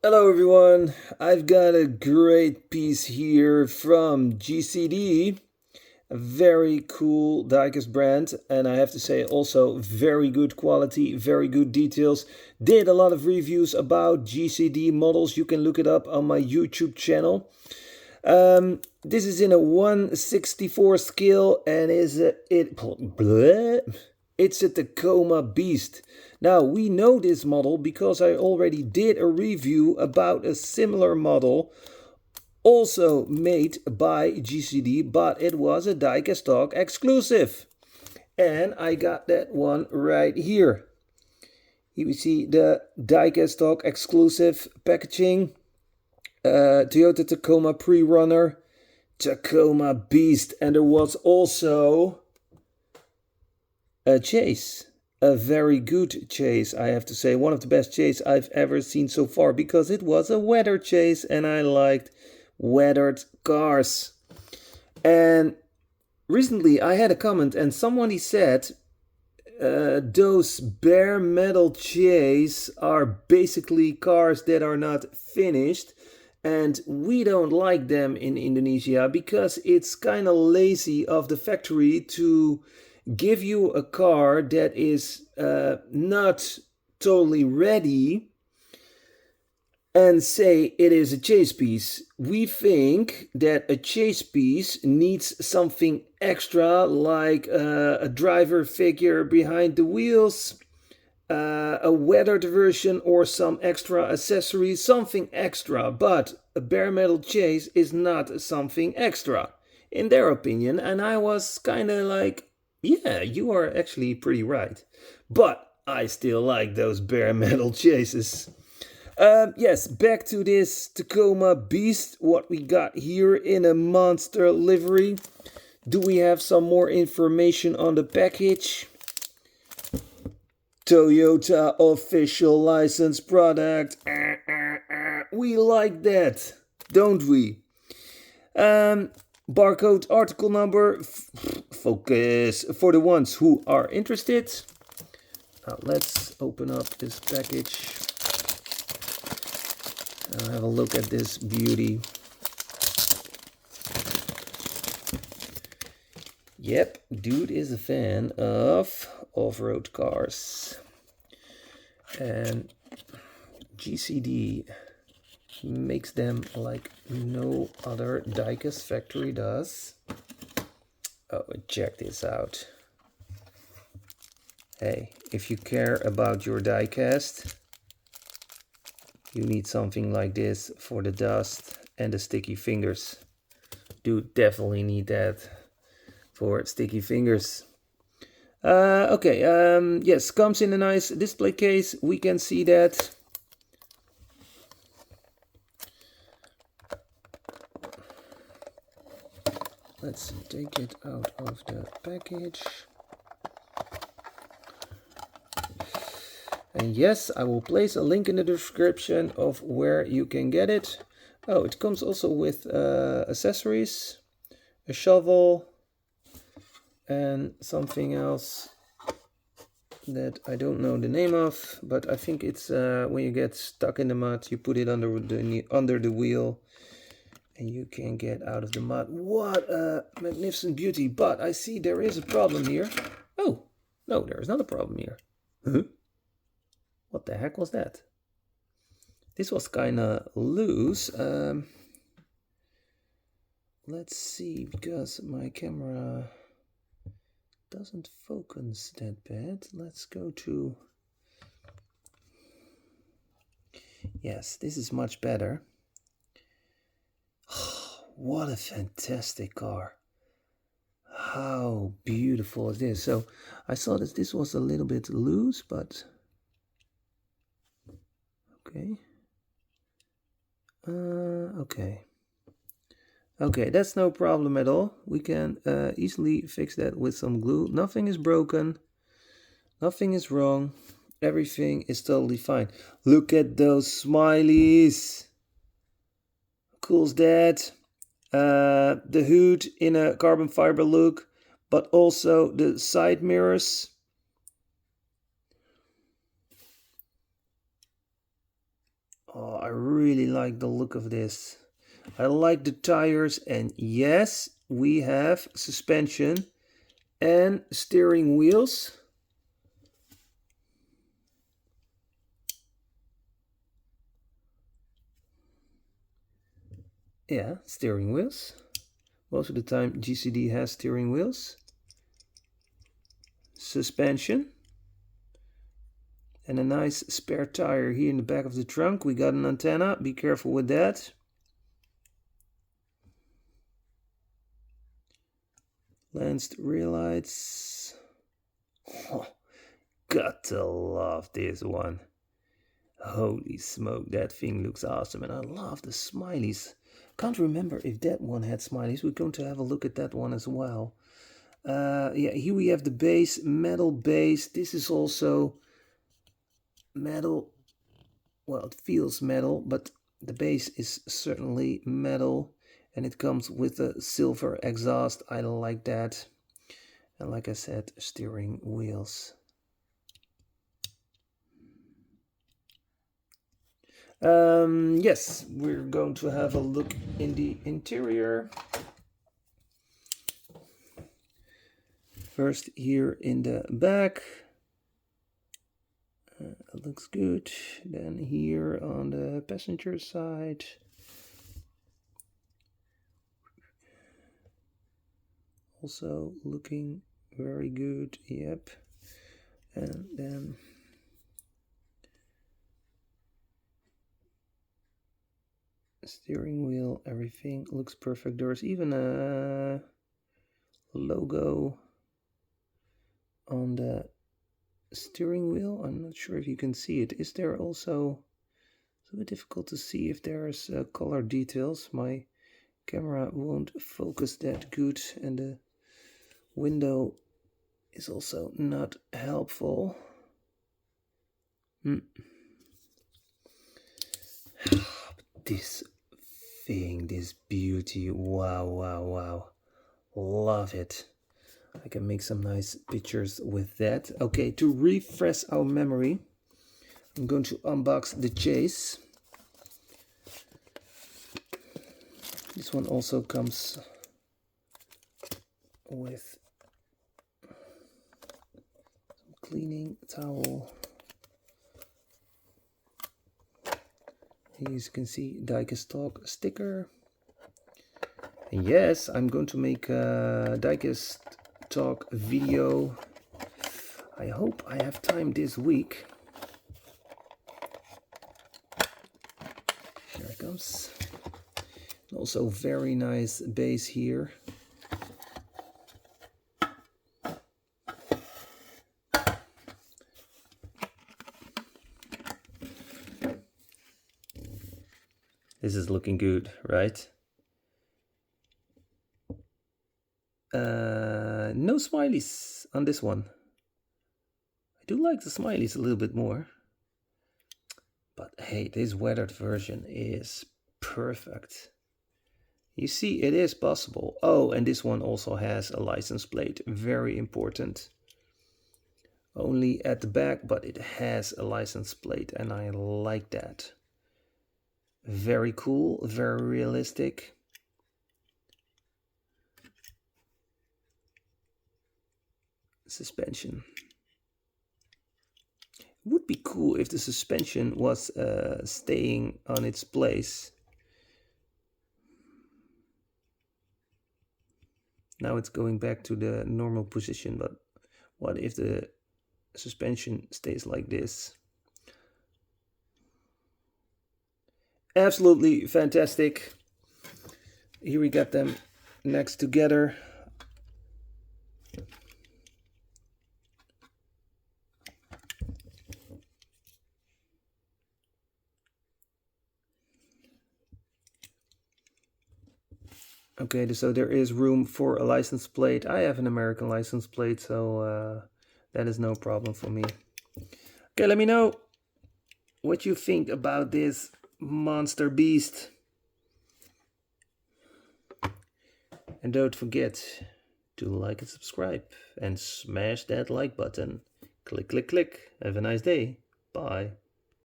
Hello everyone, I've got a great piece here from GCD, a very cool diecast brand, and I have to say also very good quality, very good details. Did a lot of reviews about GCD models, you can look it up on my YouTube channel. This is in a 1/64 scale and it's a Tacoma Beast. Now, we know this model because I already did a review about a similar model, also made by GCD, but it was a Diecast Talk exclusive. And I got that one right here. You see the Diecast Talk exclusive packaging. Toyota Tacoma pre-runner, Tacoma Beast, and there was also a chase, a very good chase, I have to say, one of the best chases I've ever seen so far, because it was a weather chase and I liked weathered cars. And recently I had a comment and somebody said those bare metal chase are basically cars that are not finished, and we don't like them in Indonesia because it's kind of lazy of the factory to give you a car that is not totally ready and say it is a chase piece. We think that a chase piece needs something extra, like a driver figure behind the wheels, a weathered version, or some extra accessories, something extra. But a bare metal chase is not something extra, in their opinion. And I was kind of like, yeah, you are actually pretty right. But I still like those bare metal chases. Yes, back to this Tacoma Beast. What we got here in a monster livery. Do we have some more information on the package? Toyota official license product. We like that, don't we? Barcode, article number, focus for the ones who are interested. Now let's open up this package and have a look at this beauty. Yep, dude is a fan of off-road cars. And GCD makes them like no other diecast factory does. Oh, check this out. Hey, if you care about your diecast, you need something like this for the dust and the sticky fingers. Dude, definitely need that for sticky fingers. Yes, comes in a nice display case. We can see that. Let's take it out of the package. And yes, I will place a link in the description of where you can get it. Oh, it comes also with accessories, a shovel, and something else that I don't know the name of, but I think it's when you get stuck in the mud, you put it under the wheel and you can get out of the mud. What a magnificent beauty. But I see there is a problem here. Oh, no, there is not a problem here. Huh? What the heck was that? This was kind of loose. Let's see, because my camera doesn't focus that bad. Let's go to... Yes, this is much better. What a fantastic car. How beautiful it is. So I saw that this was a little bit loose, but okay. Okay, that's no problem at all. We can easily fix that with some glue. Nothing is broken. Nothing is wrong. Everything is totally fine. Look at those smileys. Cool's that. The hood in a carbon fiber look, but also the side mirrors. Oh, I really like the look of this. I like the tires, and yes, we have suspension and steering wheels. Yeah, steering wheels. Most of the time GCD has steering wheels. Suspension. And a nice spare tire here in the back of the trunk. We got an antenna, be careful with that. Lanced rear lights. Oh, got to love this one. Holy smoke, that thing looks awesome. And I love the smileys. Can't remember if that one had smileys. We're going to have a look at that one as well. Yeah, here we have the base, metal base. This is also metal. Well, it feels metal, but the base is certainly metal. And it comes with a silver exhaust. I like that. And like I said, steering wheels. Yes, we're going to have a look in the interior. First here in the back. It looks good. Then here on the passenger side. Also looking very good. Yep. And then steering wheel, everything looks perfect. There's even a logo on the steering wheel. I'm not sure if you can see it. Is there also, it's a bit difficult to see if there's color details. My camera won't focus that good, and the window is also not helpful. This thing, this beauty, wow, wow, wow. Love it. I can make some nice pictures with that. Okay, to refresh our memory, I'm going to unbox the chase. This one also comes with some cleaning towel. Here you can see Diecast Talk sticker. And yes, I'm going to make a Diecast Talk video. I hope I have time this week. There it comes. Also very nice base here. This is looking good, right? No smileys on this one. I do like the smileys a little bit more. But hey, this weathered version is perfect. You see, it is possible. Oh, and this one also has a license plate. Very important. Only at the back, but it has a license plate, and I like that. Very cool, very realistic. Suspension. It would be cool if the suspension was staying on its place. Now it's going back to the normal position, but what if the suspension stays like this? Absolutely fantastic. Here we got them next together. Okay, so there is room for a license plate. I have an American license plate, so that is no problem for me. Okay, let me know what you think about this monster beast. And don't forget to like and subscribe and smash that like button. Click, click, click. Have a nice day. Bye.